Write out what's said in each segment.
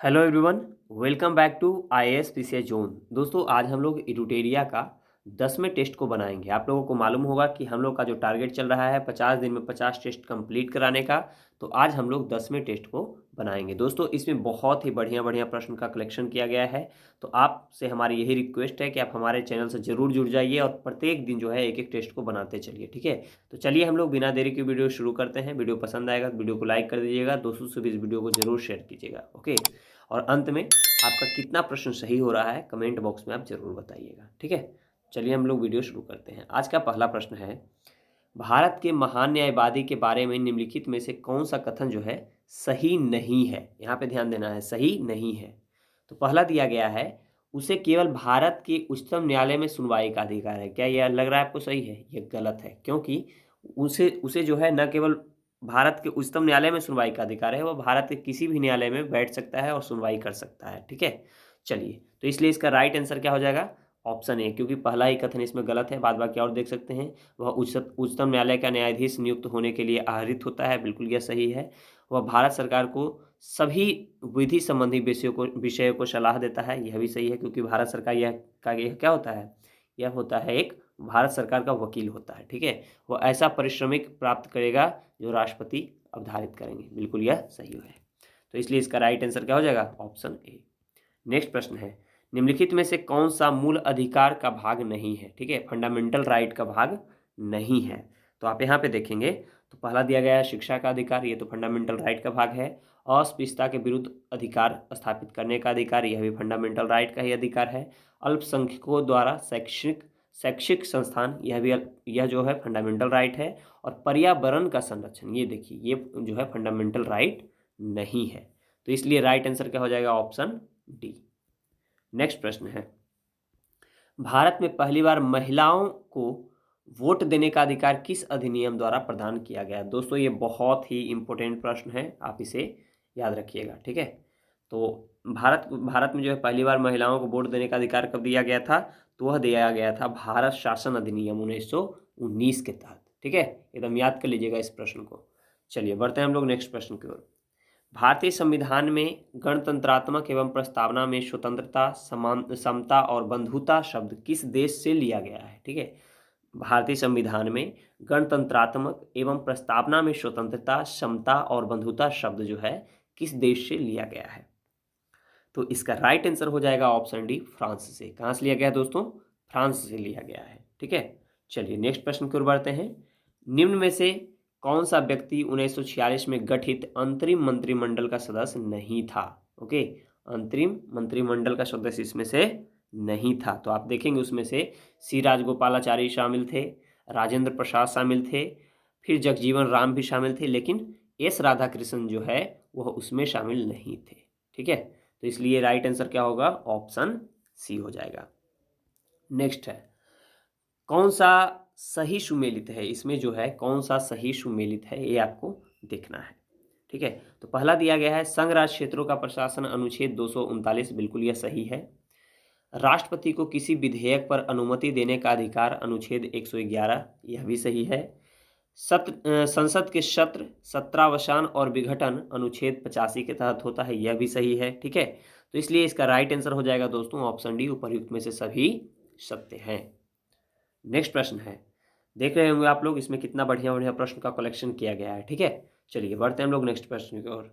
Hello everyone, welcome back to IAS PCS zone. दोस्तों, आज हम लोग इरूटेरिया का 10वें टेस्ट को बनाएंगे। आप लोगों को मालूम होगा कि हम लोग का जो टारगेट चल रहा है 50 दिन में 50 टेस्ट कंप्लीट कराने का। तो आज हम लोग 10वें टेस्ट को बनाएंगे। दोस्तों, इसमें बहुत ही बढ़िया बढ़िया प्रश्न का कलेक्शन किया गया है। तो आपसे हमारी यही रिक्वेस्ट है कि आप हमारे चैनल से ज़रूर जुड़ जाइए और प्रत्येक दिन जो है एक एक टेस्ट को बनाते चलिए। ठीक है, तो चलिए हम लोग बिना देरी के वीडियो शुरू करते हैं। वीडियो पसंद आएगा तो वीडियो को लाइक कर दीजिएगा, दोस्तों से भी इस वीडियो को जरूर शेयर कीजिएगा। ओके, और अंत में आपका कितना प्रश्न सही हो रहा है कमेंट बॉक्स में आप जरूर बताइएगा। ठीक है, चलिए हम लोग वीडियो शुरू करते हैं। आज का पहला प्रश्न है, भारत के महान न्यायवादी के बारे में निम्नलिखित में से कौन सा कथन जो है सही नहीं है। यहाँ पे ध्यान देना है, सही नहीं है। तो पहला दिया गया है, उसे केवल भारत के उच्चतम न्यायालय में सुनवाई का अधिकार है। क्या यह लग रहा है आपको सही है? ये गलत है, क्योंकि उसे उसे जो है न केवल भारत के उच्चतम न्यायालय में सुनवाई का अधिकार है, वह भारत के किसी भी न्यायालय में बैठ सकता है और सुनवाई कर सकता है। ठीक है, चलिए, तो इसलिए इसका राइट आंसर क्या हो जाएगा? ऑप्शन ए, क्योंकि पहला ही कथन इसमें गलत है। बाद बाकी और देख सकते हैं, वह उच्चतम न्यायालय का न्यायाधीश नियुक्त होने के लिए आहरित होता है, बिल्कुल यह सही है। वह भारत सरकार को सभी विधि संबंधी विषयों को सलाह देता है, यह भी सही है, क्योंकि भारत सरकार यह क्या होता है? यह होता है एक भारत सरकार का वकील होता है। ठीक है, वह ऐसा पारिश्रमिक प्राप्त करेगा जो राष्ट्रपति अवधारित करेंगे, बिल्कुल यह सही है। तो इसलिए इसका राइट आंसर क्या हो जाएगा? ऑप्शन ए। नेक्स्ट प्रश्न है, निम्नलिखित में से कौन सा मूल अधिकार का भाग नहीं है? ठीक है, फंडामेंटल राइट का भाग नहीं है। तो आप यहाँ पे देखेंगे तो पहला दिया गया है शिक्षा का अधिकार, ये तो फंडामेंटल राइट का भाग है। अस्पृश्यता के विरुद्ध अधिकार स्थापित करने का अधिकार, यह भी फंडामेंटल राइट का ही अधिकार है। अल्पसंख्यकों द्वारा शैक्षिक संस्थान, यह जो है फंडामेंटल राइट है। और पर्यावरण का संरक्षण, ये देखिए, ये जो है फंडामेंटल राइट नहीं है। तो इसलिए राइट आंसर क्या हो जाएगा? Option D. नेक्स्ट प्रश्न है, भारत में पहली बार महिलाओं को वोट देने का अधिकार किस अधिनियम द्वारा प्रदान किया गया? दोस्तों, ये बहुत ही इंपॉर्टेंट प्रश्न है, आप इसे याद रखिएगा। ठीक है, तो भारत में जो है पहली बार महिलाओं को वोट देने का अधिकार कब दिया गया था? तो वह दिया गया था भारत शासन अधिनियम 1919 के तहत। ठीक है, एकदम याद कर लीजिएगा इस प्रश्न को। चलिए बढ़ते हैं हम लोग नेक्स्ट प्रश्न की ओर। भारतीय संविधान में गणतंत्रात्मक एवं प्रस्तावना में स्वतंत्रता, समता और बंधुता शब्द किस देश से लिया गया है? ठीक है, भारतीय संविधान में गणतंत्रात्मक एवं प्रस्तावना में स्वतंत्रता, समता और बंधुता शब्द जो है किस देश से लिया गया है? तो इसका राइट आंसर हो जाएगा ऑप्शन डी, फ्रांस से। कहाँ से लिया गया दोस्तों? फ्रांस से लिया गया है। ठीक है, चलिए नेक्स्ट प्रश्न की ओर बढ़ते हैं। निम्न में से कौन सा व्यक्ति 1946 में गठित अंतरिम मंत्रिमंडल का सदस्य नहीं था? ओके, अंतरिम मंत्रिमंडल का सदस्य इसमें से नहीं था। तो आप देखेंगे उसमें से सी राजगोपालाचारी शामिल थे, राजेंद्र प्रसाद शामिल थे, फिर जगजीवन राम भी शामिल थे, लेकिन एस राधाकृष्णन जो है वह उसमें शामिल नहीं थे। ठीक है, तो इसलिए राइट आंसर क्या होगा? ऑप्शन सी हो जाएगा। नेक्स्ट है, कौन सा सही सुमेलित है? इसमें जो है कौन सा सही सुमेलित है ये आपको देखना है। ठीक है, तो पहला दिया गया है संघ राज्य क्षेत्रों का प्रशासन, अनुच्छेद 239, बिल्कुल यह सही है। राष्ट्रपति को किसी विधेयक पर अनुमति देने का अधिकार, अनुच्छेद 111, यह भी सही है। संसद के सत्र, सत्रावसान और विघटन अनुच्छेद 85 के तहत होता है, यह भी सही है। ठीक है, तो इसलिए इसका राइट आंसर हो जाएगा दोस्तों ऑप्शन डी, उपर्युक्त में से सभी सत्य हैं। नेक्स्ट प्रश्न है, देख रहे होंगे आप लोग इसमें कितना बढ़िया बढ़िया प्रश्न का कलेक्शन किया गया है। ठीक है, चलिए बढ़ते हैं हम लोग नेक्स्ट प्रश्न की ओर।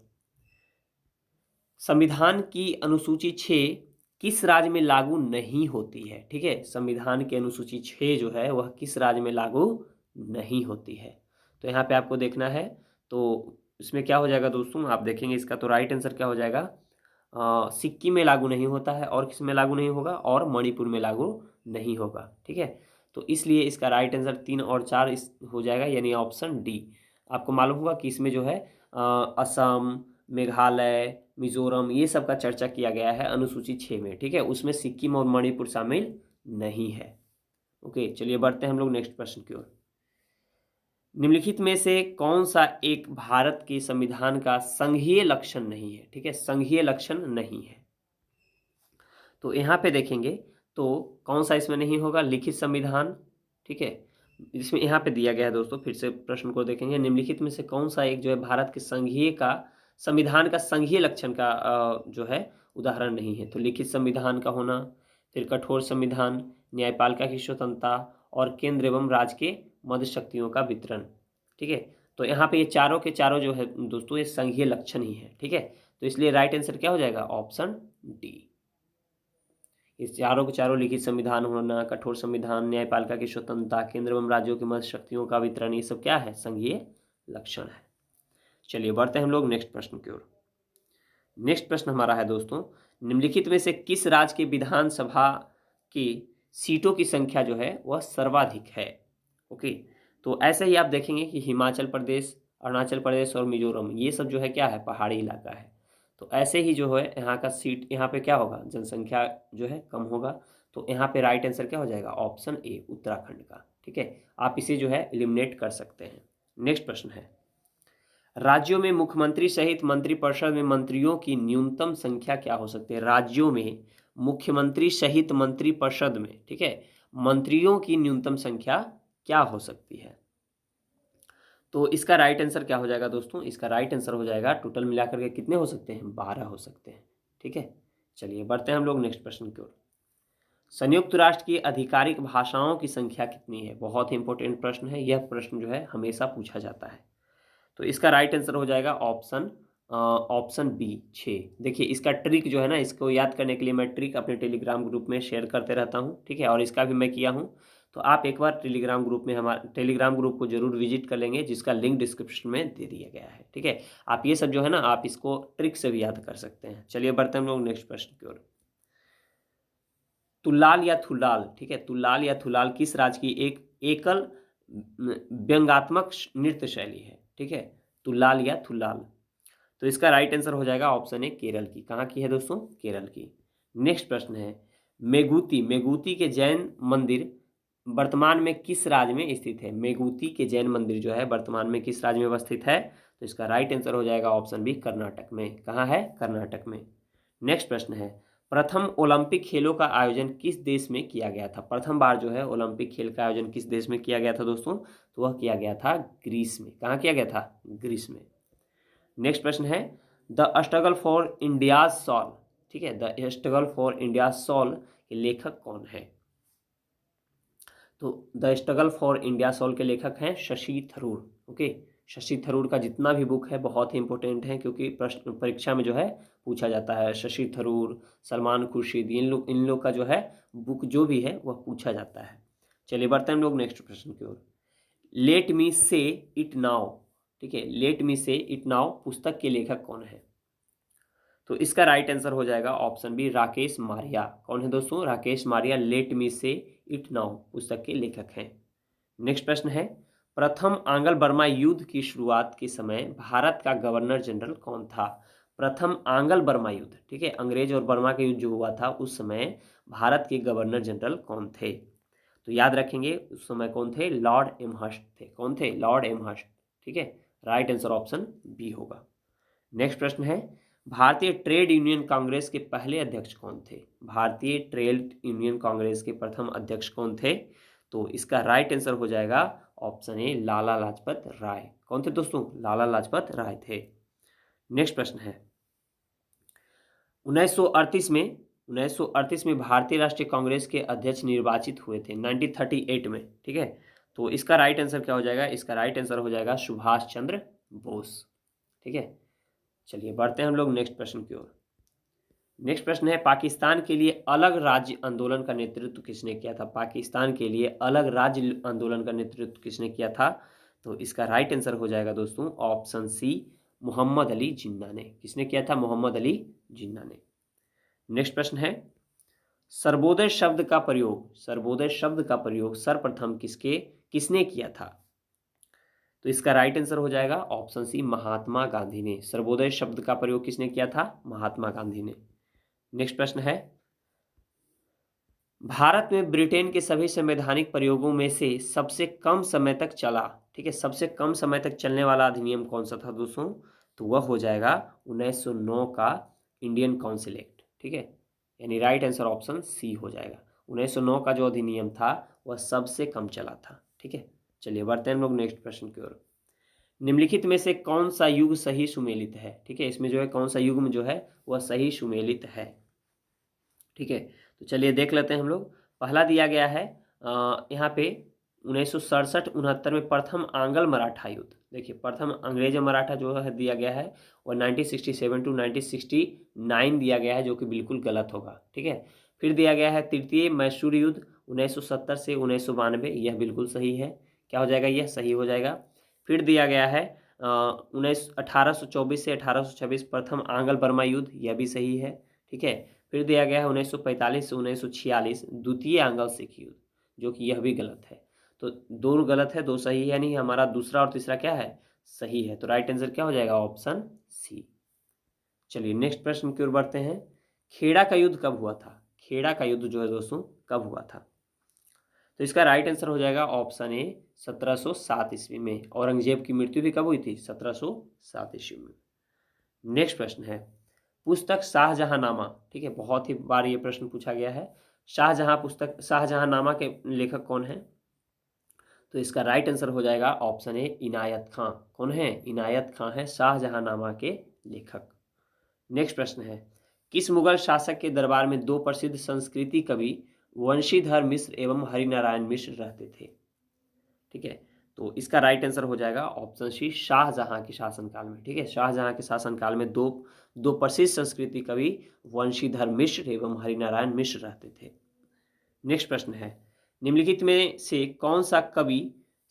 संविधान की अनुसूची 6 किस राज्य में लागू नहीं होती है? ठीक है, संविधान की अनुसूची 6 जो है वह किस राज्य में लागू नहीं होती है? तो यहाँ पे आपको देखना है, तो इसमें क्या हो जाएगा दोस्तों, आप देखेंगे इसका तो राइट आंसर क्या हो जाएगा? सिक्किम में लागू नहीं होता है, और किस में लागू नहीं होगा? और मणिपुर में लागू नहीं होगा। ठीक है, तो इसलिए इसका राइट आंसर 3 और 4 इस हो जाएगा, यानी ऑप्शन डी। आपको मालूम होगा कि इसमें जो है असम, मेघालय, मिजोरम, ये सब का चर्चा किया गया है अनुसूची 6 में। ठीक है, उसमें सिक्किम और मणिपुर शामिल नहीं है। ओके, चलिए बढ़ते हैं हम लोग नेक्स्ट प्रश्न की ओर। निम्नलिखित में से कौन सा एक भारत के संविधान का संघीय लक्षण नहीं है? ठीक है, संघीय लक्षण नहीं है। तो यहाँ पे देखेंगे तो कौन सा इसमें नहीं होगा? लिखित संविधान। ठीक है, इसमें यहाँ पे दिया गया है दोस्तों, फिर से प्रश्न को देखेंगे, निम्नलिखित में से कौन सा एक जो है भारत के संविधान का संघीय लक्षण का जो है उदाहरण नहीं है। तो लिखित संविधान का होना, फिर कठोर संविधान, न्यायपालिका की स्वतंत्रता और केंद्र एवं राज्य के मध्य शक्तियों का वितरण। ठीक है, तो यहाँ पे ये चारों के चारों जो है दोस्तों ये संघीय लक्षण ही है। ठीक है, तो इसलिए राइट आंसर क्या हो जाएगा? Option D. इस चारों के चारों लिखित संविधान होना, कठोर संविधान, न्यायपालिका की स्वतंत्रता, केंद्र एवं राज्यों के मध्य शक्तियों का वितरण, ये सब क्या है? संघीय लक्षण है। चलिए बढ़ते हैं हम लोग नेक्स्ट प्रश्न की ओर। नेक्स्ट प्रश्न हमारा है दोस्तों, निम्नलिखित में से किस राज्य की विधानसभा की सीटों की संख्या जो है वह सर्वाधिक है? ओके, तो ऐसे ही आप देखेंगे कि हिमाचल प्रदेश, अरुणाचल प्रदेश और मिजोरम, ये सब जो है क्या है? पहाड़ी इलाका है। तो ऐसे ही जो है यहाँ का सीट, यहाँ पे क्या होगा? जनसंख्या जो है कम होगा। तो यहाँ पे राइट आंसर क्या हो जाएगा? ऑप्शन ए, उत्तराखंड का। ठीक है, आप इसे जो है एलिमिनेट कर सकते हैं। नेक्स्ट प्रश्न है, राज्यों में मुख्यमंत्री सहित मंत्रिपरिषद में मंत्रियों की न्यूनतम संख्या क्या हो सकती है? राज्यों में मुख्यमंत्री सहित मंत्रिपरिषद में, ठीक है, मंत्रियों की न्यूनतम संख्या क्या हो सकती है? तो इसका राइट आंसर क्या हो जाएगा दोस्तों? इसका राइट आंसर हो जाएगा, टोटल मिलाकर के कितने हो सकते हैं? 12 हो सकते हैं। ठीक है, चलिए बढ़ते हैं हम लोग नेक्स्ट प्रश्न की ओर। संयुक्त राष्ट्र की आधिकारिक भाषाओं की संख्या कितनी है? बहुत ही इंपॉर्टेंट प्रश्न है, यह प्रश्न जो है हमेशा पूछा जाता है। तो इसका राइट आंसर हो जाएगा ऑप्शन बी, 6। देखिए इसका ट्रिक जो है ना, इसको याद करने के लिए मैं ट्रिक अपने टेलीग्राम ग्रुप में शेयर करते रहता हूँ। ठीक है, और इसका भी मैं किया हूँ। तो आप एक बार टेलीग्राम ग्रुप में, हमारे टेलीग्राम ग्रुप को जरूर विजिट कर लेंगे, जिसका लिंक डिस्क्रिप्शन में दे दिया गया है। ठीक है, आप ये सब जो है ना, आप इसको ट्रिक से भी याद कर सकते हैं। चलिए बढ़ते हैं हम लोग नेक्स्ट प्रश्न की ओर। तुलाल या थुलाल, ठीक है, तुलाल या थुलाल किस राज्य की एक एकल व्यंग्यात्मक नृत्य शैली है? ठीक है, तुलाल या थुलाल। तो इसका राइट आंसर हो जाएगा ऑप्शन ए, केरल की। कहाँ की है दोस्तों? केरल की। नेक्स्ट प्रश्न है, मेगुती, मेगुती के जैन मंदिर वर्तमान में किस राज्य में स्थित है? मेगुती के जैन मंदिर जो है वर्तमान में किस राज्य में अवस्थित है? तो इसका राइट आंसर हो जाएगा ऑप्शन बी, कर्नाटक में। कहाँ है? कर्नाटक में। नेक्स्ट प्रश्न है, प्रथम ओलंपिक खेलों का आयोजन किस देश में किया गया था? प्रथम बार जो है ओलंपिक खेल का आयोजन किस देश में किया गया था दोस्तों? तो वह किया गया था ग्रीस में। कहाँ किया गया था? ग्रीस में। नेक्स्ट प्रश्न है, the struggle for India's soul, ठीक है, the struggle for India's soul के लेखक कौन है? तो the struggle for India soul के लेखक हैं शशि थरूर। ओके, शशि थरूर का जितना भी बुक है बहुत ही इंपॉर्टेंट है, क्योंकि प्रश्न परीक्षा में जो है पूछा जाता है। शशि थरूर, सलमान खुर्शीद, इन लोग का जो है बुक जो भी है वह पूछा जाता है। चलिए बढ़ते हैं हम लोग नेक्स्ट प्रश्न की ओर। लेट मी से इट नाउ, ठीक है, लेट मी से इट नाउ पुस्तक के लेखक कौन है? तो इसका राइट आंसर हो जाएगा ऑप्शन बी, राकेश मारिया। कौन है दोस्तों? राकेश मारिया लेट मी से इट नाउ पुस्तक के लेखक हैं। नेक्स्ट प्रश्न है, प्रथम आंग्ल बर्मा युद्ध की शुरुआत के समय भारत का गवर्नर जनरल कौन था? प्रथम आंग्ल बर्मा युद्ध, ठीक है, अंग्रेज और बर्मा का युद्ध जो हुआ था उस समय भारत के गवर्नर जनरल कौन थे? तो याद रखेंगे उस समय कौन थे? लॉर्ड एमहर्स्ट थे। कौन थे? Lord Amherst. ठीक है, राइट आंसर ऑप्शन बी होगा। नेक्स्ट प्रश्न है, भारतीय ट्रेड यूनियन कांग्रेस के पहले अध्यक्ष कौन थे? भारतीय ट्रेड यूनियन कांग्रेस के प्रथम अध्यक्ष कौन थे? तो इसका राइट आंसर हो जाएगा ऑप्शन ए, लाला लाजपत राय। कौन थे दोस्तों? लाला लाजपत राय थे। नेक्स्ट प्रश्न है, 1938 में भारतीय राष्ट्रीय कांग्रेस के अध्यक्ष निर्वाचित हुए थे 1938 में। ठीक है, तो इसका राइट आंसर क्या हो जाएगा? इसका राइट आंसर हो जाएगा सुभाष चंद्र बोस। ठीक है, चलिए बढ़ते हैं हम लोग नेक्स्ट प्रश्न की ओर। नेक्स्ट प्रश्न है, पाकिस्तान के लिए अलग राज्य आंदोलन का नेतृत्व किसने किया था? पाकिस्तान के लिए अलग राज्य आंदोलन का नेतृत्व किसने किया था? तो इसका राइट आंसर हो जाएगा दोस्तों ऑप्शन सी, मोहम्मद अली जिन्ना ने। किसने किया था? मोहम्मद अली जिन्ना ने। नेक्स्ट प्रश्न है, सर्वोदय शब्द का प्रयोग, सर्वोदय शब्द का प्रयोग सर्वप्रथम किसने किया था? तो इसका राइट आंसर हो जाएगा ऑप्शन सी, महात्मा गांधी ने। सर्वोदय शब्द का प्रयोग किसने किया था? महात्मा गांधी ने। नेक्स्ट प्रश्न है, भारत में ब्रिटेन के सभी संवैधानिक प्रयोगों में से सबसे कम समय तक चला, ठीक है, सबसे कम समय तक चलने वाला अधिनियम कौन सा था दोस्तों? तो वह हो जाएगा 1909 का इंडियन काउंसिल एक्ट। ठीक है, यानी राइट आंसर ऑप्शन सी हो जाएगा। 1909 का जो अधिनियम था वह सबसे कम चला था। ठीक है, चलिए बढ़ते हैं हम लोग नेक्स्ट प्रश्न की ओर। निम्नलिखित में से कौन सा युग सही सुमेलित है? ठीक है, इसमें जो है कौन सा युग में जो है वह सही सुमेलित है? ठीक है, तो चलिए देख लेते हैं हम लोग। पहला दिया गया है यहाँ पे 1967-69 में प्रथम आंग्ल मराठा युद्ध। देखिए, प्रथम अंग्रेज मराठा जो है दिया गया है और 1967 टू 1969 दिया गया है, जो कि बिल्कुल गलत होगा। ठीक है, फिर दिया गया है तृतीय मैसूर युद्ध 1970 से 1992, यह बिल्कुल सही है। क्या हो जाएगा? यह सही हो जाएगा। फिर दिया गया है 1824 से 1826 प्रथम आंग्ल बर्मा युद्ध, यह भी सही है। ठीक है, फिर दिया गया है 1945 से 1946 द्वितीय आंग्ल सिख युद्ध, जो कि यह भी गलत है। तो दो गलत है, दो सही है, यानी हमारा दूसरा और तीसरा क्या है? सही है। तो राइट आंसर क्या हो जाएगा? Option C. चलिए नेक्स्ट प्रश्न की ओर बढ़ते हैं। खेड़ा का युद्ध कब हुआ था? खेड़ा का युद्ध जो है दोस्तों कब हुआ था? तो इसका राइट आंसर हो जाएगा ऑप्शन ए 1707 ईस्वी में। औरंगजेब की मृत्यु भी कब हुई थी? 1707 ईस्वी में। नेक्स्ट प्रश्न है, पुस्तक शाहजहांनामा, ठीक है, बहुत ही बार ये प्रश्न पूछा गया है। शाहजहांनामा के लेखक कौन है? तो इसका राइट आंसर हो जाएगा ऑप्शन ए इनायत खां। कौन है? इनायत खां है शाहजहांनामा के लेखक। नेक्स्ट प्रश्न है, किस मुगल शासक के दरबार में दो प्रसिद्ध संस्कृति कवि वंशीधर मिश्र एवं हरिनारायण मिश्र रहते थे? ठीक है, तो इसका राइट आंसर हो जाएगा ऑप्शन सी शाहजहां के शासनकाल में। ठीक है, शाहजहां के शासनकाल में दो प्रसिद्ध संस्कृति कवि वंशीधर मिश्र एवं हरिनारायण मिश्र रहते थे। नेक्स्ट प्रश्न है, निम्नलिखित में से कौन सा कवि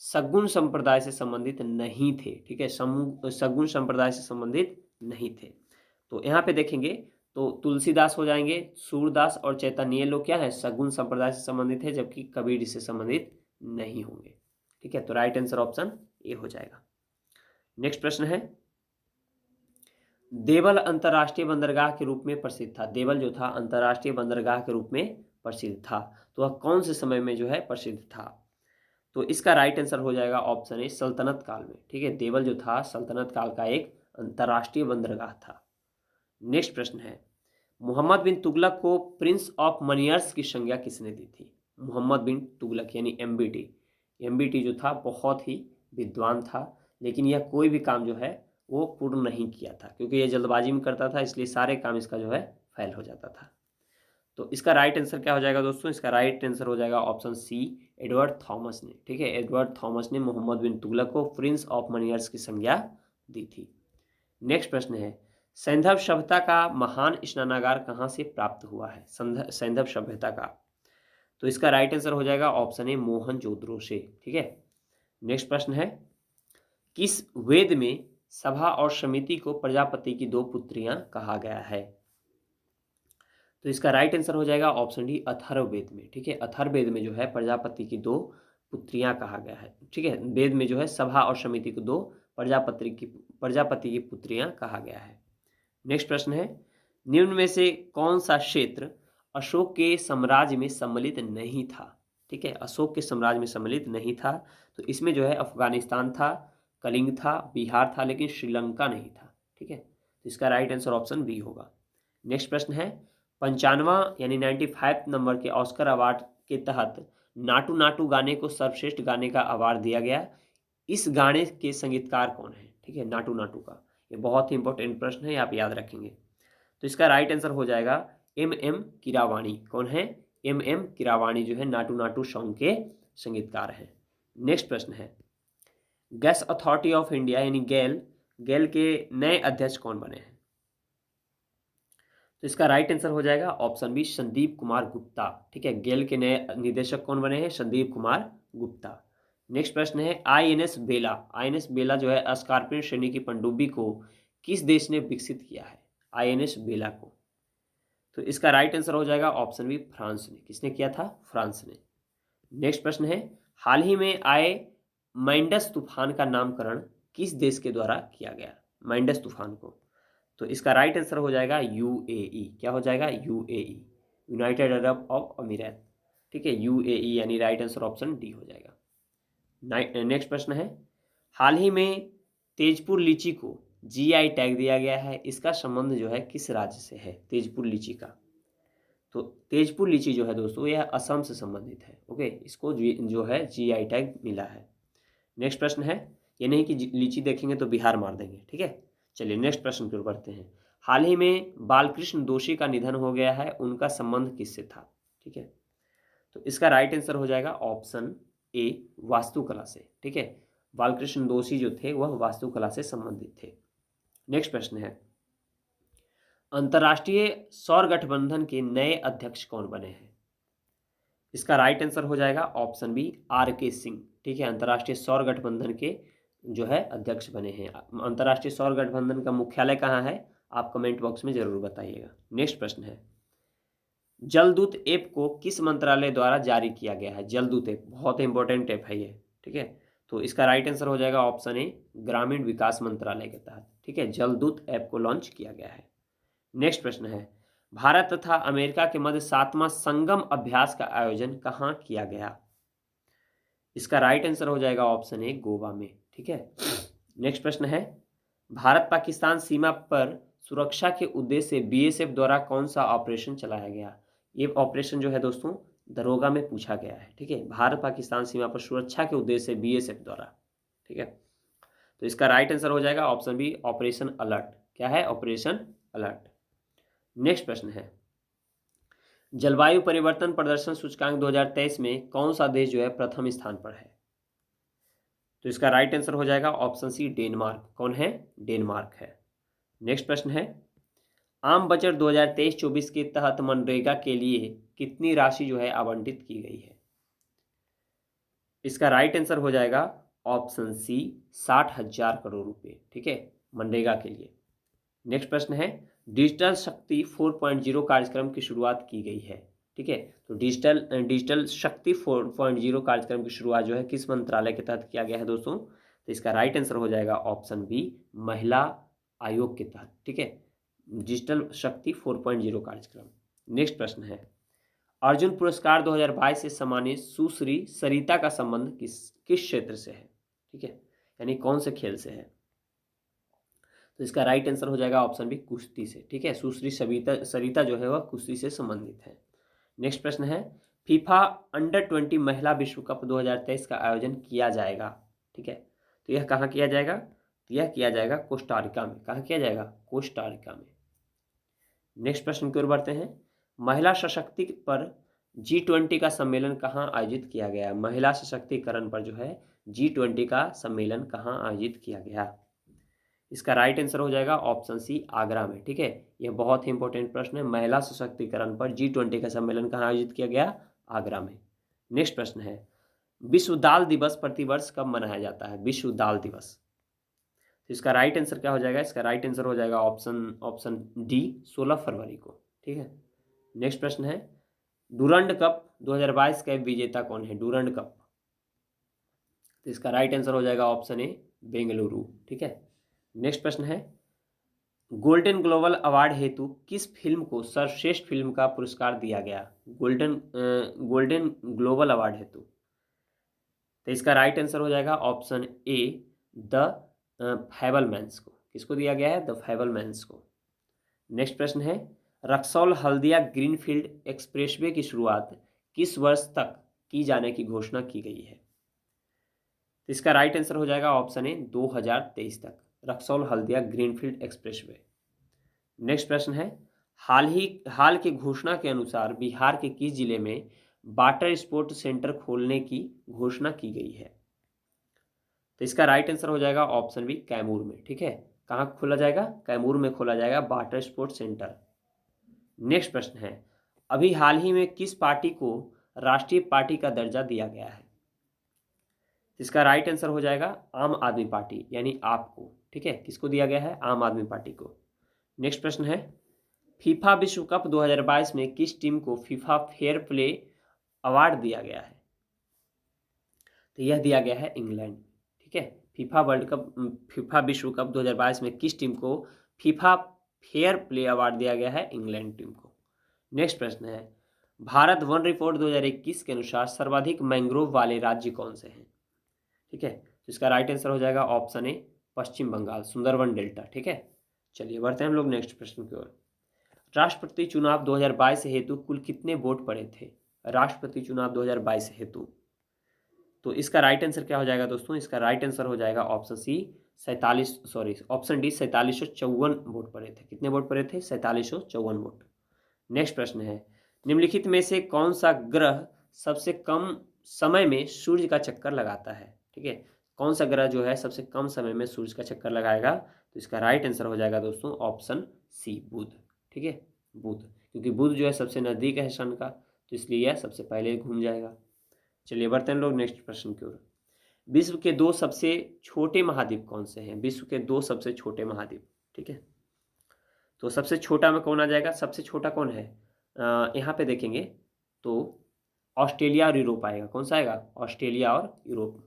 सगुन संप्रदाय से संबंधित नहीं थे? ठीक है, सगुन संप्रदाय से संबंधित नहीं थे। तो यहाँ पे देखेंगे तो तुलसीदास हो जाएंगे, सूरदास और चैतन्य, ये लोग क्या है? सगुन संप्रदाय से संबंधित है, जबकि कबीर इससे संबंधित नहीं होंगे। ठीक है, तो राइट आंसर ऑप्शन ए हो जाएगा। नेक्स्ट प्रश्न है, देवल अंतर्राष्ट्रीय बंदरगाह के रूप में प्रसिद्ध था। देवल जो था अंतर्राष्ट्रीय बंदरगाह के रूप में प्रसिद्ध था, तो वह कौन से समय में जो है प्रसिद्ध था? तो इसका राइट आंसर हो जाएगा ऑप्शन ए सल्तनत काल में। ठीक है, देवल जो था सल्तनत काल का एक अंतर्राष्ट्रीय बंदरगाह था। नेक्स्ट प्रश्न है, मोहम्मद बिन तुगलक को प्रिंस ऑफ मनियर्स की संज्ञा किसने दी थी? मोहम्मद बिन तुगलक यानी एमबीटी। एमबीटी जो था बहुत ही विद्वान था, लेकिन यह कोई भी काम जो है वो पूर्ण नहीं किया था, क्योंकि यह जल्दबाजी में करता था, इसलिए सारे काम इसका जो है फेल हो जाता था। तो इसका राइट आंसर क्या हो जाएगा दोस्तों? इसका राइट आंसर हो जाएगा ऑप्शन सी एडवर्ड थॉमस ने। ठीक है, एडवर्ड थॉमस ने मोहम्मद बिन तुगलक को प्रिंस ऑफ मनियर्स की संज्ञा दी थी। नेक्स्ट प्रश्न है, सैंधव सभ्यता का महान स्नानागार कहाँ से प्राप्त हुआ है? सैंधव सभ्यता का, तो इसका राइट आंसर हो जाएगा ऑप्शन ए मोहनजोदड़ो से। ठीक है, नेक्स्ट प्रश्न है, किस वेद में सभा और समिति को प्रजापति की दो पुत्रियां कहा गया है? तो इसका राइट आंसर हो जाएगा ऑप्शन डी अथर्ववेद में। ठीक है, अथर्ववेद में जो है प्रजापति की दो पुत्रियां कहा गया है। ठीक है, वेद में जो है सभा और समिति को दो प्रजापति की पुत्रियां कहा गया है। नेक्स्ट प्रश्न है, निम्न में से कौन सा क्षेत्र अशोक के साम्राज्य में सम्मिलित नहीं था? ठीक है, अशोक के साम्राज्य में सम्मिलित नहीं था, तो इसमें जो है अफगानिस्तान था, कलिंग था, बिहार था, लेकिन श्रीलंका नहीं था। ठीक है, तो इसका राइट आंसर ऑप्शन बी होगा। नेक्स्ट प्रश्न है, 95वां यानी 95 नंबर के ऑस्कर अवार्ड के तहत नाटू नाटू गाने को सर्वश्रेष्ठ गाने का अवार्ड दिया गया। इस गाने के संगीतकार कौन है? ठीक है, नाटू नाटू का, ये बहुत ही इंपॉर्टेंट प्रश्न है, आप याद रखेंगे। तो इसका राइट आंसर हो जाएगा एम कीरावाणी। कौन है? एम कीरावाणी जो है नाटू नाटू सॉन्ग के संगीतकार हैं। नेक्स्ट प्रश्न है, गैस अथॉरिटी ऑफ इंडिया यानी गेल के नए अध्यक्ष कौन बने हैं? तो इसका राइट आंसर हो जाएगा ऑप्शन बी संदीप कुमार गुप्ता। ठीक है, गेल के नए निदेशक कौन बने हैं? संदीप कुमार गुप्ता। नेक्स्ट प्रश्न है, आईएनएस बेला जो है स्कॉर्पियन श्रेणी की पनडुब्बी को किस देश ने विकसित किया है? आईएनएस बेला को, तो इसका राइट आंसर हो जाएगा ऑप्शन बी फ्रांस ने। किसने किया था? फ्रांस ने। नेक्स्ट प्रश्न है, हाल ही में आए माइंडस तूफान का नामकरण किस देश के द्वारा किया गया? माइंडस तूफान को, तो इसका राइट आंसर हो जाएगा यूएई। क्या हो जाएगा? यूएई, यूनाइटेड अरब ऑफ अमीरात। ठीक है, यूएई यानी राइट आंसर ऑप्शन डी हो जाएगा। नेक्स्ट प्रश्न है, हाल ही में तेजपुर लीची को जीआई टैग दिया गया है, इसका संबंध जो है किस राज्य से है? तेजपुर लीची का, तो तेजपुर लीची जो है दोस्तों यह असम से संबंधित है। ओके, इसको जो है जीआई टैग मिला है। नेक्स्ट प्रश्न है, ये नहीं कि लीची देखेंगे तो बिहार मार देंगे, ठीक है। चलिए नेक्स्ट प्रश्न की ओर बढ़ते हैं। हाल ही में बालकृष्ण दोषी का निधन हो गया है, उनका संबंध किससे था, ठीक है। तो इसका राइट आंसर हो जाएगा ऑप्शन ए, वास्तुकला से, ठीक है। बालकृष्ण दोषी जो थे वह वास्तुकला से संबंधित थे। नेक्स्ट प्रश्न है, अंतर्राष्ट्रीय सौर गठबंधन के नए अध्यक्ष कौन बने हैं? इसका राइट आंसर हो जाएगा ऑप्शन बी, RK सिंह, ठीक है। अंतर्राष्ट्रीय सौर गठबंधन के जो है अध्यक्ष बने हैं। अंतर्राष्ट्रीय सौर गठबंधन का मुख्यालय कहाँ है, आप कमेंट बॉक्स में जरूर बताइएगा। नेक्स्ट प्रश्न है, जलदूत ऐप को किस मंत्रालय द्वारा जारी किया गया है? जलदूत ऐप बहुत इंपॉर्टेंट ऐप है ये, ठीक है। तो इसका राइट आंसर हो जाएगा ऑप्शन ए, ग्रामीण विकास मंत्रालय के तहत, ठीक है, जलदूत ऐप को लॉन्च किया गया है। नेक्स्ट प्रश्न है, भारत तथा अमेरिका के मध्य 7वां संगम अभ्यास का आयोजन कहाँ किया गया? इसका राइट आंसर हो जाएगा ऑप्शन ए, गोवा में, ठीक है। नेक्स्ट प्रश्न है, भारत पाकिस्तान सीमा पर सुरक्षा के उद्देश्य से BSF द्वारा कौन सा ऑपरेशन चलाया गया? ये ऑपरेशन जो है दोस्तों दरोगा में पूछा गया है, ठीक है। भारत पाकिस्तान सीमा पर सुरक्षा के उद्देश्य से BSF द्वारा, ठीक है। तो इसका राइट आंसर हो जाएगा ऑप्शन बी, ऑपरेशन अलर्ट। क्या है? Operation alert. नेक्स्ट प्रश्न है, जलवायु परिवर्तन प्रदर्शन सूचकांक 2023 में कौन सा देश जो है प्रथम स्थान पर है? तो इसका राइट आंसर हो जाएगा ऑप्शन सी, डेनमार्क। कौन है? डेनमार्क है। नेक्स्ट प्रश्न है, आम बजट 2023-24 के तहत मनरेगा के लिए कितनी राशि जो है आवंटित की गई है? इसका राइट आंसर हो जाएगा ऑप्शन सी, 60,000 करोड़ रुपए, ठीक है, मनरेगा के लिए। नेक्स्ट प्रश्न है, डिजिटल शक्ति 4.0 कार्यक्रम की शुरुआत की गई है, ठीक है। तो डिजिटल शक्ति 4.0 कार्यक्रम की शुरुआत जो है किस मंत्रालय के तहत किया गया है दोस्तों? तो इसका राइट आंसर हो जाएगा ऑप्शन बी, महिला आयोग के तहत, ठीक है, डिजिटल शक्ति 4.0 कार्यक्रम। नेक्स्ट प्रश्न है, अर्जुन पुरस्कार 2022 से सम्मानित सुश्री सरिता का संबंध किस क्षेत्र से है, ठीक है, यानी कौन से खेल से है? तो इसका राइट आंसर हो जाएगा ऑप्शन बी, कुश्ती से, ठीक है। सुश्री सरिता जो है वह कुश्ती से संबंधित है। नेक्स्ट प्रश्न है, फीफा अंडर-20 महिला विश्व कप 2023 का आयोजन किया जाएगा, ठीक है। तो यह कहाँ किया जाएगा? तो यह किया जाएगा कोस्टारिका में। कहाँ किया जाएगा? कोस्टारिका में। नेक्स्ट प्रश्न की ओर बढ़ते हैं, महिला सशक्तिकरण पर G20 का सम्मेलन कहाँ आयोजित किया गया? महिला सशक्तिकरण पर जो है G20 का सम्मेलन कहाँ आयोजित किया गया? इसका राइट आंसर हो जाएगा ऑप्शन सी, आगरा में, ठीक है। यह बहुत ही इंपॉर्टेंट प्रश्न है, महिला सशक्तिकरण पर G20 का सम्मेलन कहाँ आयोजित किया गया? आगरा में। नेक्स्ट प्रश्न है, विश्व दाल दिवस प्रतिवर्ष कब मनाया जाता है? विश्व दाल दिवस। तो इसका राइट आंसर क्या हो जाएगा? इसका राइट आंसर हो जाएगा ऑप्शन डी, 16 फरवरी को, ठीक है। नेक्स्ट प्रश्न है, डूरंड कप 2022 का विजेता कौन है? Durand cup. तो इसका राइट आंसर हो जाएगा ऑप्शन ए, बेंगलुरु, ठीक है। नेक्स्ट प्रश्न है, गोल्डन ग्लोबल अवार्ड हेतु किस फिल्म को सर्वश्रेष्ठ फिल्म का पुरस्कार दिया गया? गोल्डन ग्लोबल अवार्ड हेतु। तो इसका राइट आंसर हो जाएगा ऑप्शन ए, द फैबलमैन्स को। किसको दिया गया है? द फैबलमैन्स को। नेक्स्ट प्रश्न है, रक्सौल हल्दिया ग्रीनफील्ड एक्सप्रेसवे की शुरुआत किस वर्ष तक की जाने की घोषणा की गई है? तो इसका राइट आंसर हो जाएगा ऑप्शन ए, 2023 तक, Raxaul Haldia greenfield expressway. Next प्रश्न है, हाल की घोषणा के अनुसार बिहार के किस जिले में वाटर स्पोर्ट्स सेंटर खोलने की घोषणा की गई है? तो इसका राइट आंसर हो जाएगा ऑप्शन बी, कैमूर में, ठीक है। कहाँ खोला जाएगा? कैमूर में खोला जाएगा वाटर स्पोर्ट्स सेंटर। नेक्स्ट प्रश्न है, अभी हाल ही में किस पार्टी को राष्ट्रीय पार्टी का दर्जा दिया गया है? इसका राइट आंसर हो जाएगा आम आदमी पार्टी, यानी आपको, ठीक है। किसको दिया गया है? आम आदमी पार्टी को। नेक्स्ट प्रश्न है, फीफा विश्व कप 2022 में किस टीम को फीफा फेयर प्ले अवार्ड दिया गया है? तो यह दिया गया है इंग्लैंड, ठीक है। फीफा विश्व कप 2022 में किस टीम को फीफा फेयर प्ले अवार्ड दिया गया है? इंग्लैंड टीम को। नेक्स्ट प्रश्न है, भारत वन रिपोर्ट 2021 के अनुसार सर्वाधिक मैंग्रोव वाले राज्य कौन से हैं? ठीक है, तो इसका राइट आंसर हो जाएगा option A, Paschim Bangal, Sundarban delta, ठीक है। चलिए बढ़ते हैं हम लोग नेक्स्ट प्रश्न की ओर। राष्ट्रपति चुनाव 2022 हेतु कुल कितने वोट पड़े थे? राष्ट्रपति चुनाव 2022 हेतु तो इसका राइट आंसर क्या हो जाएगा दोस्तों? इसका राइट आंसर हो जाएगा ऑप्शन डी 4754 वोट पड़े थे। कितने वोट पड़े थे? 4754 वोट। नेक्स्ट प्रश्न है, निम्नलिखित में से कौन सा ग्रह सबसे कम समय में सूर्य का चक्कर लगाता है? ठीक है, कौन सा ग्रह जो है सबसे कम समय में सूर्य का चक्कर लगाएगा? तो इसका राइट आंसर हो जाएगा दोस्तों ऑप्शन सी, बुध। ठीक है, बुध, क्योंकि बुध जो है सबसे नज़दीक है सन का, तो इसलिए यह सबसे पहले घूम जाएगा। चलिए बढ़ते हैं लोग नेक्स्ट प्रश्न की ओर। विश्व के 2 सबसे छोटे महाद्वीप कौन से हैं? विश्व के 2 सबसे छोटे महाद्वीप। ठीक है, तो सबसे छोटा में कौन आ जाएगा? सबसे छोटा कौन है? यहाँ पे देखेंगे तो ऑस्ट्रेलिया और यूरोप आएगा। कौन सा आएगा? ऑस्ट्रेलिया और यूरोप।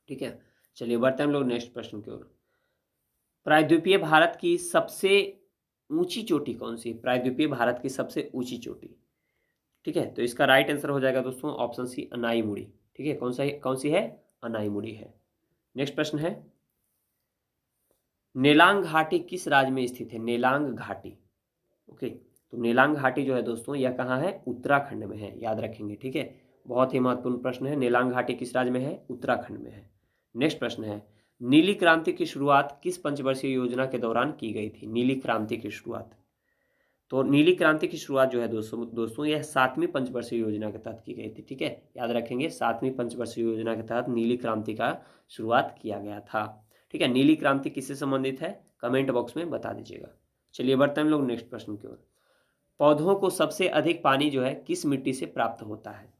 ठीक है, चलिए बढ़ते हैं हम लोग नेक्स्ट प्रश्न की ओर। प्रायद्वीपीय भारत की सबसे ऊंची चोटी कौन सी? प्रायद्वीपीय भारत की सबसे ऊंची चोटी। ठीक है, तो इसका राइट आंसर हो जाएगा दोस्तों ऑप्शन सी, अनाईमुड़ी। ठीक है, कौन सी है? अनाईमुड़ी है। नेक्स्ट प्रश्न है, नेलांग घाटी किस राज्य में स्थित है? नेलांग घाटी। ओके, तो नेलांग घाटी जो है दोस्तों यह कहाँ है? उत्तराखंड में है, याद रखेंगे। ठीक है, बहुत ही महत्वपूर्ण प्रश्न है। नेलांग घाटी किस राज्य में है? उत्तराखंड में है। नेक्स्ट प्रश्न है, नीली क्रांति की शुरुआत किस पंचवर्षीय योजना के दौरान की गई थी? नीली क्रांति की शुरुआत, तो नीली क्रांति की शुरुआत जो है दोस्तों यह 7वीं पंचवर्षीय योजना के तहत की गई थी। ठीक है, याद रखेंगे 7वीं पंचवर्षीय योजना के तहत नीली क्रांति का शुरुआत किया गया था। ठीक है, नीली क्रांति किससे संबंधित है? कमेंट बॉक्स में बता दीजिएगा। चलिए बढ़ते हैं हम लोग नेक्स्ट प्रश्न की ओर। पौधों को सबसे अधिक पानी जो है किस मिट्टी से प्राप्त होता है?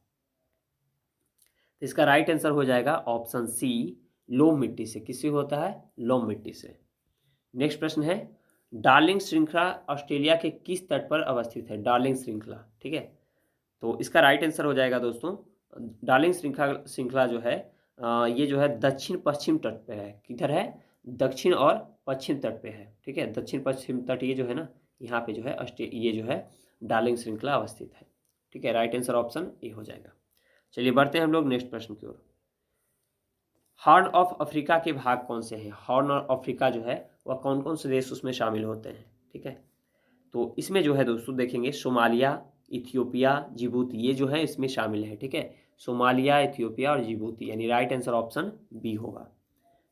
तो इसका राइट आंसर हो जाएगा ऑप्शन सी, लोम मिट्टी से। किससे होता है? लोम मिट्टी से। नेक्स्ट प्रश्न है, डार्लिंग श्रृंखला ऑस्ट्रेलिया के किस तट पर अवस्थित है? डार्लिंग श्रृंखला। ठीक है, तो इसका राइट आंसर हो जाएगा दोस्तों, डार्लिंग श्रृंखला जो है ये जो है दक्षिण पश्चिम तट पे है। किधर है? दक्षिण और पश्चिम तट पे है। ठीक है, दक्षिण पश्चिम तट ये जो है ना, यहाँ पे जो है ये जो है डार्लिंग श्रृंखला अवस्थित है। ठीक है, राइट आंसर ऑप्शन ए हो जाएगा। चलिए बढ़ते हैं हम लोग नेक्स्ट प्रश्न की ओर। हॉर्न ऑफ अफ्रीका के भाग कौन से हैं? हॉर्न ऑफ अफ्रीका जो है वह कौन कौन से देश उसमें शामिल होते हैं? ठीक है, तो इसमें जो है दोस्तों देखेंगे सोमालिया, इथियोपिया, जिबूती, ये जो है इसमें शामिल है। ठीक है, सोमालिया, इथियोपिया और जिबूती, यानी राइट आंसर ऑप्शन बी होगा।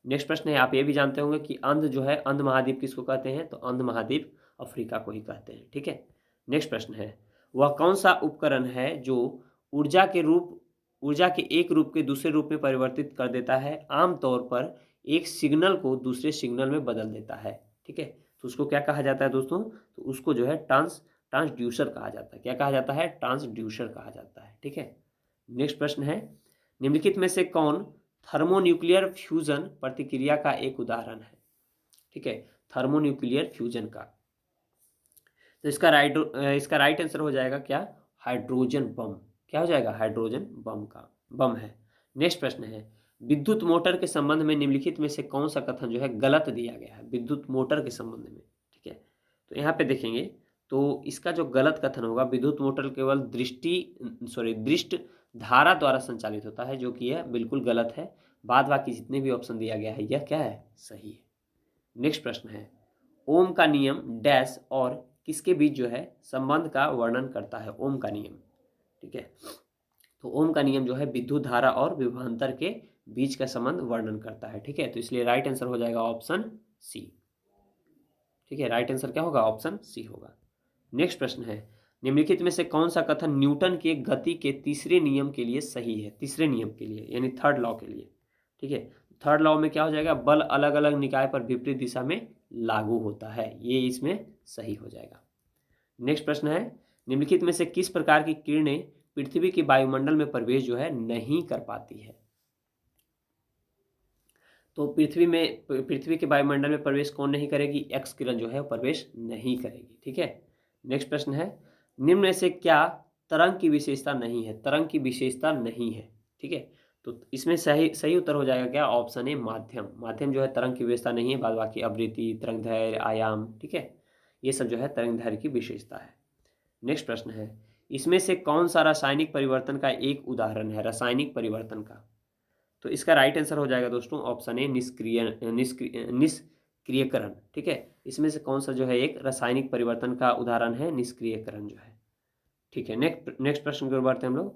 नेक्स्ट प्रश्न है, आप ये भी जानते होंगे कि अंध जो है, अंध महाद्वीप किसको कहते हैं? तो अंध महाद्वीप अफ्रीका को ही कहते हैं। ठीक है, नेक्स्ट प्रश्न है, वह कौन सा उपकरण है जो ऊर्जा के एक रूप के दूसरे रूप में परिवर्तित कर देता है? आमतौर पर एक सिग्नल को दूसरे सिग्नल में बदल देता है। ठीक है, तो उसको क्या कहा जाता है दोस्तों? तो उसको जो है ट्रांसड्यूसर कहा जाता है। क्या कहा जाता है? ट्रांसड्यूसर कहा जाता है। ठीक है, नेक्स्ट प्रश्न है, निम्नलिखित में से कौन थर्मोन्यूक्लियर फ्यूजन प्रतिक्रिया का एक उदाहरण है? ठीक है, थर्मोन्यूक्लियर फ्यूजन का, तो इसका राइट आंसर हो जाएगा क्या? Hydrogen bomb. क्या हो जाएगा? हाइड्रोजन बम का बम है। नेक्स्ट प्रश्न है, विद्युत मोटर के संबंध में निम्नलिखित में से कौन सा कथन जो है गलत दिया गया है? विद्युत मोटर के संबंध में। ठीक है, तो यहाँ पे देखेंगे तो इसका जो गलत कथन होगा, विद्युत मोटर केवल दृष्ट धारा द्वारा संचालित होता है, जो कि यह बिल्कुल गलत है। बाद बाकी जितने भी ऑप्शन दिया गया है यह क्या है? सही है। नेक्स्ट प्रश्न है, ओम का नियम डैश और किसके बीच जो है संबंध का वर्णन करता है? ओम का नियम। ठीक है, तो ओम का नियम जो है विद्युत धारा और विभवांतर के बीच का संबंध वर्णन करता है। ठीक है, तो इसलिए राइट आंसर हो जाएगा ऑप्शन सी। ठीक है, राइट आंसर क्या होगा? ऑप्शन सी होगा। नेक्स्ट प्रश्न है, निम्नलिखित में से कौन सा कथन न्यूटन के गति के तीसरे नियम के लिए सही है? तीसरे नियम के लिए यानी थर्ड लॉ के लिए। ठीक है, थर्ड लॉ में क्या हो जाएगा? बल अलग अलग निकाय पर विपरीत दिशा में लागू होता है, ये इसमें सही हो जाएगा। नेक्स्ट प्रश्न है, निम्नलिखित में से किस प्रकार की किरणें पृथ्वी के वायुमंडल में प्रवेश जो है नहीं कर पाती है? तो पृथ्वी के वायुमंडल में प्रवेश कौन नहीं करेगी? एक्स किरण जो है प्रवेश नहीं करेगी। ठीक है, नेक्स्ट प्रश्न है, निम्न में से क्या तरंग की विशेषता नहीं है? तरंग की विशेषता नहीं है। ठीक है, तो इसमें सही उत्तर हो जाएगा क्या? ऑप्शन ए, माध्यम। माध्यम जो है तरंग की विशेषता नहीं है, बाद बाकी आवृत्ति, तरंग दैर्घ्य, आयाम, ठीक है, ये सब जो है तरंग दैर्घ्य की विशेषता है। नेक्स्ट प्रश्न है, इसमें से कौन सा रासायनिक परिवर्तन का एक उदाहरण है? रासायनिक परिवर्तन का, तो इसका राइट आंसर हो जाएगा दोस्तों ऑप्शन ए, निष्क्रियकरण। ठीक है, इसमें से कौन सा जो है एक रासायनिक परिवर्तन का उदाहरण है? निष्क्रियकरण जो है। ठीक है, नेक्स्ट प्रश्न की ओर बढ़ते हैं हम लोग।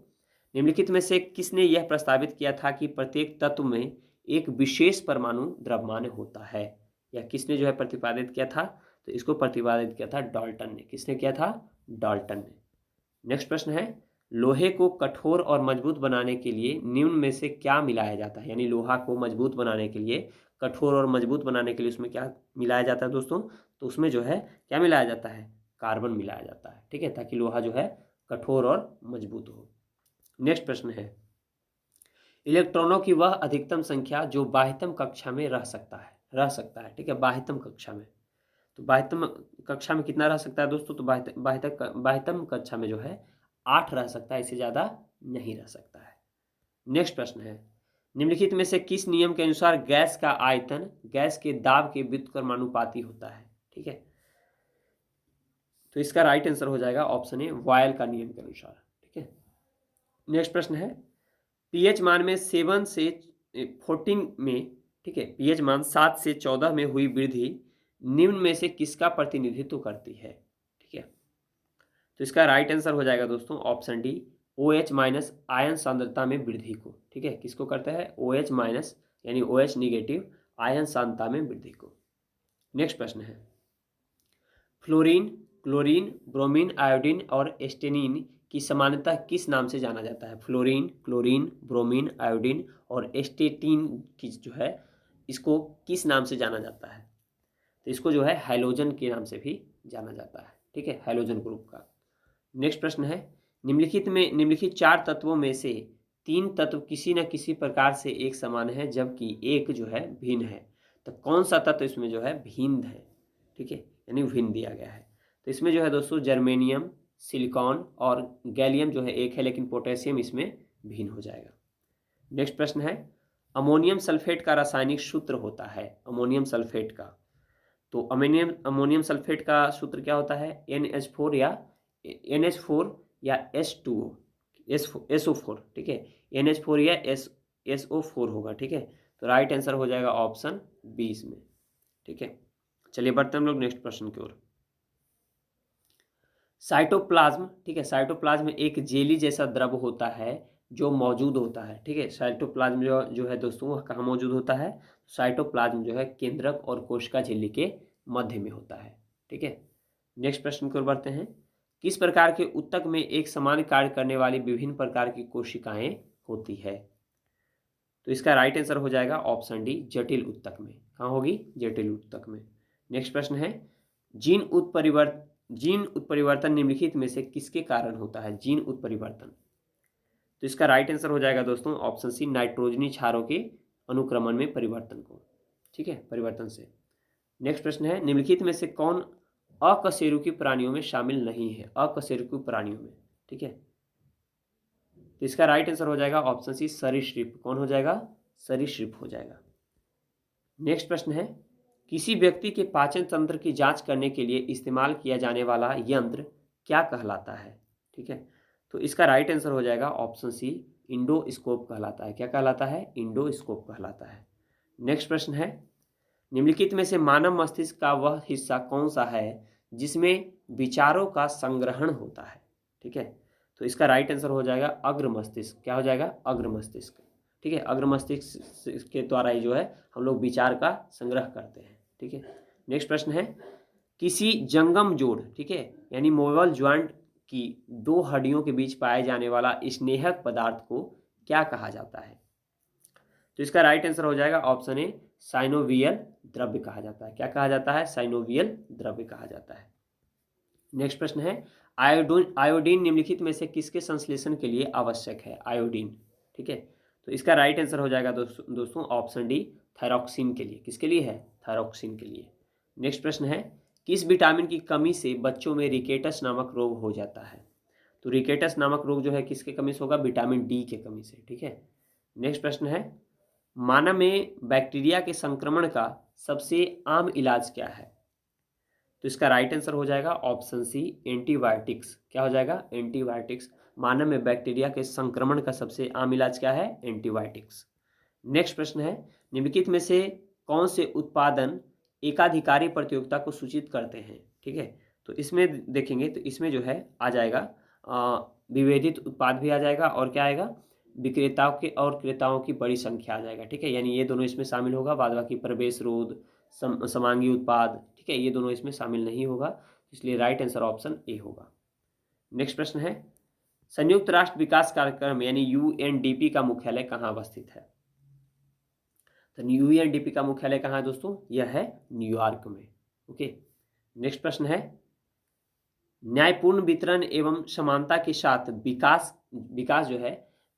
निम्नलिखित में से किसने यह प्रस्तावित किया था कि प्रत्येक तत्व में एक विशेष परमाणु द्रव्यमान होता है? या किसने जो है प्रतिपादित किया था? तो इसको प्रतिपादित किया था डाल्टन ने। किसने किया था? डाल्टन ने। नेक्स्ट प्रश्न है, लोहे को कठोर और मजबूत बनाने के लिए निम्न में से क्या मिलाया जाता है? यानी लोहा को मजबूत बनाने के लिए, कठोर और मजबूत बनाने के लिए उसमें क्या मिलाया जाता है दोस्तों? तो उसमें जो है क्या मिलाया जाता है? कार्बन मिलाया जाता है, ठीक है, ताकि लोहा जो है कठोर और मजबूत हो। नेक्स्ट प्रश्न है, इलेक्ट्रॉनों की वह अधिकतम संख्या जो बाह्यतम कक्षा में रह सकता है, ठीक है, बाह्यतम कक्षा में। तो बाह्यतम कक्षा में कितना रह सकता है दोस्तों? तो बाह्यतम कक्षा में जो है 8 रह सकता है, इससे ज़्यादा नहीं रह सकता है। नेक्स्ट प्रश्न है, निम्नलिखित में से किस नियम के अनुसार गैस का आयतन गैस के दाब के व्युत्क्रमानुपाती होता है? ठीक है, तो इसका राइट आंसर हो जाएगा ऑप्शन ए, बॉयल का नियम के अनुसार। ठीक है, नेक्स्ट प्रश्न है, पीएच मान में 7 से 14 में, ठीक है, पीएच मान 7 से 14 में हुई वृद्धि निम्न में से किसका प्रतिनिधित्व करती है? ठीक है, तो इसका राइट आंसर हो जाएगा दोस्तों option D, OH minus ion सांद्रता में वृद्धि को। ठीक है, किसको करता है? OH माइनस यानी OH निगेटिव आयन सांद्रता में वृद्धि को। नेक्स्ट प्रश्न है, फ्लोरीन, क्लोरीन, ब्रोमीन, आयोडीन और एस्टेनिन की समानता किस नाम से जाना जाता है? फ्लोरीन, क्लोरीन, ब्रोमीन, आयोडीन और एस्टेटिन की जो है इसको किस नाम से जाना जाता है? तो इसको जो है हैलोजन के नाम से भी जाना जाता है। ठीक है, हैलोजन ग्रुप का। नेक्स्ट प्रश्न है, निम्नलिखित 4 तत्वों में से 3 तत्व किसी न किसी प्रकार से एक समान है जबकि एक जो है भिन्न है। तो कौन सा तत्व इसमें जो है भिन्न है? ठीक है, यानी भिन्न दिया गया है। तो इसमें जो है दोस्तों जर्मेनियम, सिलिकॉन और गैलियम जो है एक है, लेकिन पोटेशियम इसमें भिन्न हो जाएगा। नेक्स्ट प्रश्न है, अमोनियम सल्फेट का रासायनिक सूत्र होता है, अमोनियम सल्फेट का। तो अमोनियम सल्फेट का सूत्र क्या होता है? NH4 या H2O, SO4। ठीक है, NH4 या SO4 होगा। ठीक है, तो राइट आंसर हो जाएगा ऑप्शन 20 में। ठीक है, चलिए बढ़ते हैं हम लोग नेक्स्ट प्रश्न की ओर। साइटोप्लाज्म, ठीक है, साइटोप्लाज्म में एक जेली जैसा द्रव होता है जो मौजूद होता है। ठीक है, साइटोप्लाज्म जो है दोस्तों वह कहाँ मौजूद होता है? साइटोप्लाज्म जो है केंद्रक और कोशिका झिल्ली के मध्य में होता है। ठीक है, नेक्स्ट प्रश्न की ओर बढ़ते हैं, किस प्रकार के ऊतक में एक समान कार्य करने वाली विभिन्न प्रकार की कोशिकाएं होती है? तो इसका राइट आंसर हो जाएगा ऑप्शन डी, जटिल ऊतक में। कहाँ होगी? जटिल ऊतक में। नेक्स्ट प्रश्न है, जीन उत्परिवर्तन निम्नलिखित में से किसके कारण होता है? जीन उत्परिवर्तन। तो इसका राइट आंसर हो जाएगा दोस्तों ऑप्शन सी, नाइट्रोजनी क्षारों के अनुक्रमण में परिवर्तन को। ठीक है, परिवर्तन से। नेक्स्ट प्रश्न है, निम्नलिखित में से कौन अकशेरुकी प्राणियों में शामिल नहीं है? अकशेरुकी प्राणियों में। ठीक है, तो इसका राइट आंसर हो जाएगा ऑप्शन सी, सरीसृप। कौन हो जाएगा? सरीसृप हो जाएगा। नेक्स्ट प्रश्न है, किसी व्यक्ति के पाचन तंत्र की जांच करने के लिए इस्तेमाल किया जाने वाला यंत्र क्या कहलाता है? ठीक है, तो इसका राइट आंसर हो जाएगा ऑप्शन सी, इंडोस्कोप कहलाता है। क्या कहलाता है? इंडोस्कोप कहलाता है। नेक्स्ट प्रश्न है, निम्नलिखित में से मानव मस्तिष्क का वह हिस्सा कौन सा है जिसमें विचारों का संग्रहण होता है? ठीक है, तो इसका राइट आंसर हो जाएगा अग्र मस्तिष्क। क्या हो जाएगा? अग्र मस्तिष्क। ठीक है, अग्र मस्तिष्क के द्वारा ही जो है हम लोग विचार का संग्रह करते हैं। ठीक है, नेक्स्ट प्रश्न है, किसी जंगम जोड़, ठीक है, यानी मोवल ज्वाइंट की 2 हड्डियों के बीच पाए जाने वाला स्नेहक पदार्थ को क्या कहा जाता है? तो इसका राइट आंसर हो जाएगा ऑप्शन ए, साइनोवियल द्रव्य कहा जाता है। क्या कहा जाता है? साइनोवियल द्रव्य कहा जाता है। नेक्स्ट प्रश्न है, आयोडीन निम्नलिखित में से किसके संश्लेषण के लिए आवश्यक है? आयोडीन। ठीक है, तो इसका राइट आंसर हो जाएगा दोस्तों ऑप्शन डी, थायरॉक्सिन के लिए। किसके लिए है? थायरॉक्सिन के लिए। नेक्स्ट प्रश्न है, किस विटामिन की कमी से बच्चों में रिकेटस नामक रोग हो जाता है? तो रिकेटस नामक रोग जो है किसके कमी से होगा? विटामिन डी के कमी से। ठीक है, नेक्स्ट प्रश्न है, मानव में बैक्टीरिया के संक्रमण का सबसे आम इलाज क्या है? तो इसका राइट आंसर हो जाएगा ऑप्शन सी, एंटीबायोटिक्स। क्या हो जाएगा? एंटीबायोटिक्स। मानव में बैक्टीरिया के संक्रमण का सबसे आम इलाज क्या है? एंटीबायोटिक्स। नेक्स्ट प्रश्न है, निम्नलिखित में से कौन से उत्पादन एकाधिकारी प्रतियोगिता को सूचित करते हैं? ठीक है, तो इसमें देखेंगे तो इसमें जो है आ जाएगा विभेदित उत्पाद भी आ जाएगा, और क्या आएगा, विक्रेताओं के और क्रेताओं की बड़ी संख्या आ जाएगा। ठीक है, यानी ये दोनों इसमें शामिल होगा। बाद बाकी प्रवेश रोध, समांगी उत्पाद, ठीक है, ये दोनों इसमें शामिल नहीं होगा, इसलिए राइट आंसर ऑप्शन ए होगा। नेक्स्ट प्रश्न है, संयुक्त राष्ट्र विकास कार्यक्रम यानी यूएनडीपी का मुख्यालय कहाँ अवस्थित है? तो यूएनडीपी का मुख्यालय कहाँ है दोस्तों? यह है न्यूयॉर्क में। ओके, नेक्स्ट प्रश्न है, न्यायपूर्ण वितरण एवं समानता के साथ विकास जो है,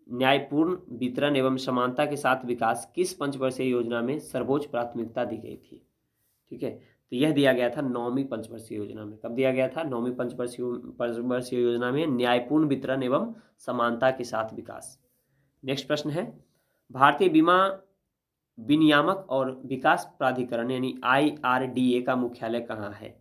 न्यायपूर्ण वितरण एवं समानता के साथ विकास किस पंचवर्षीय योजना में सर्वोच्च प्राथमिकता दी गई थी? ठीक है, तो यह दिया गया था 9वीं पंचवर्षीय योजना में। कब दिया गया था? 9वीं पंचवर्षीय योजना में, न्यायपूर्ण वितरण एवं समानता के साथ विकास। नेक्स्ट प्रश्न है, भारतीय बीमा विनियामक और विकास प्राधिकरण यानी IRDA का मुख्यालय कहाँ है?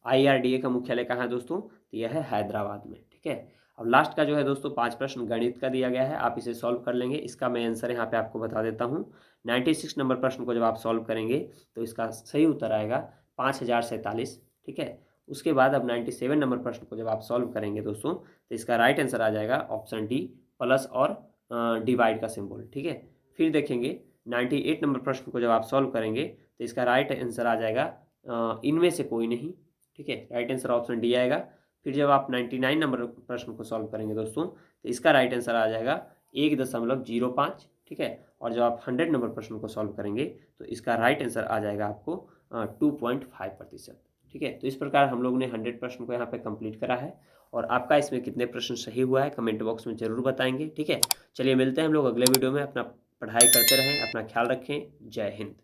IRDA का मुख्यालय कहाँ है दोस्तों? तो यह है हैदराबाद में। ठीक है, अब लास्ट का जो है दोस्तों 5 प्रश्न गणित का दिया गया है, आप इसे सॉल्व कर लेंगे। इसका मैं आंसर यहाँ पे आपको बता देता हूँ। 96 नंबर प्रश्न को जब आप सॉल्व करेंगे तो इसका सही उत्तर आएगा 5047। ठीक है, उसके बाद अब 97 नंबर प्रश्न को जब आप सॉल्व करेंगे दोस्तों तो इसका राइट आंसर आ जाएगा ऑप्शन डी, प्लस और डिवाइड का सिंबल। ठीक है, फिर देखेंगे 98 नंबर प्रश्न को जब आप सॉल्व करेंगे तो इसका राइट आंसर आ जाएगा इनमें से कोई नहीं। ठीक है, राइट आंसर ऑप्शन डी आएगा। फिर जब आप 99 नंबर प्रश्न को सॉल्व करेंगे दोस्तों तो इसका राइट आंसर आ जाएगा 1.05। ठीक है, और जब आप 100 नंबर प्रश्न को सॉल्व करेंगे तो इसका राइट आंसर आ जाएगा आपको 2.5%। ठीक है, तो इस प्रकार हम लोगों ने 100 प्रश्न को यहाँ पे कंप्लीट करा है, और आपका इसमें कितने प्रश्न सही हुआ है कमेंट बॉक्स में जरूर बताएंगे। ठीक है, चलिए मिलते हैं हम लोग अगले वीडियो में। अपना पढ़ाई करते रहें, अपना ख्याल रखें। जय हिंद।